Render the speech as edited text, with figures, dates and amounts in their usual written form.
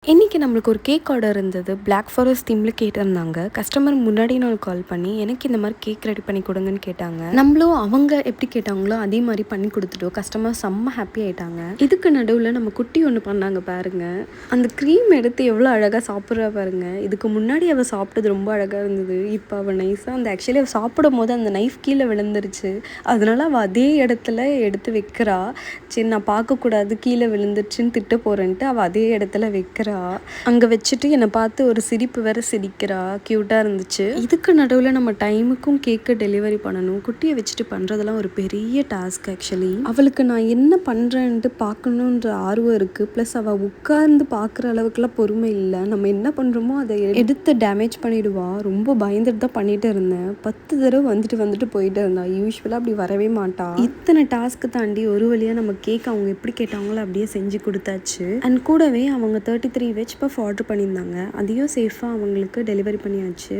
இன்றைக்கி நம்மளுக்கு ஒரு கேக் ஆர்டர் இருந்தது. பிளாக் ஃபாரஸ்ட் தீமில் கேட்டிருந்தாங்க. கஸ்டமர் முன்னாடி நாள் கால் பண்ணி எனக்கு இந்த மாதிரி கேக் ரெடி பண்ணி கொடுங்கன்னு கேட்டாங்க. நம்மளும் அவங்க எப்படி கேட்டாங்களோ அதே மாதிரி பண்ணி கொடுத்துட்டோம். கஸ்டமர் செம்ம ஹாப்பி ஆகிட்டாங்க. இதுக்கு நடுவில் நம்ம குட்டி ஒன்று பண்ணாங்க பாருங்க. அந்த க்ரீம் எடுத்து எவ்வளோ அழகாக சாப்பிட்றா பாருங்க. இதுக்கு முன்னாடி அவள் சாப்பிட்டது ரொம்ப அழகாக இருந்தது. இப்போ அவள் நைஸாக அந்த ஆக்சுவலி அவள் சாப்பிடும் போது அந்த நைஃப் கீழே விழுந்துருச்சு. அதனால அவள் அதே இடத்துல எடுத்து வைக்கிறா. சரி நான் பார்க்கக்கூடாது கீழே விழுந்துருச்சுன்னு திட்ட போகிறேன்ட்டு அவள் அதே இடத்துல வைக்கிறா. அங்கே வச்சுட்டு என்னை பார்த்து ஒரு சிரிப்பு வேற சிரிக்கிறா. க்யூட்டாக இருந்துச்சு. இதுக்கு நடுவில் நம்ம டைமுக்கும் கேக்கு டெலிவரி பண்ணணும். குட்டியை வச்சுட்டு பண்ணுறதெல்லாம் ஒரு பெரிய டாஸ்க். ஆக்சுவலி அவளுக்கு நான் என்ன பண்ணுறேன்ட்டு பார்க்கணுன்ற ஆர்வம் இருக்குது. ப்ளஸ் அவள் உட்கார்ந்து பார்க்குற அளவுக்குலாம் பொறுமை இல்லை. நம்ம என்ன பண்ணுறோமோ அதை எடுத்து டேமேஜ் பண்ணிவிடுவா. ரொம்ப பயந்துட்டு தான் பண்ணிகிட்டு இருந்தேன். 10 தடவை வந்துட்டு போயிட்டு இருந்தா. யூஸ்வலாக அப்படி வரவே மாட்டா. இத்தனை டாஸ்க்கு தாண்டி ஒரு வழியாக நம்ம கேக் அவங்க எப்படி கேட்டாங்களோ அப்படியே செஞ்சு கொடுத்தாச்சு. அண்ட் கூடவே அவங்க 33 வெஜ் பஃப் ஆர்டர் பண்ணியிருந்தாங்க. அதையும் சேஃபாக அவங்களுக்கு டெலிவரி பண்ணியாச்சு.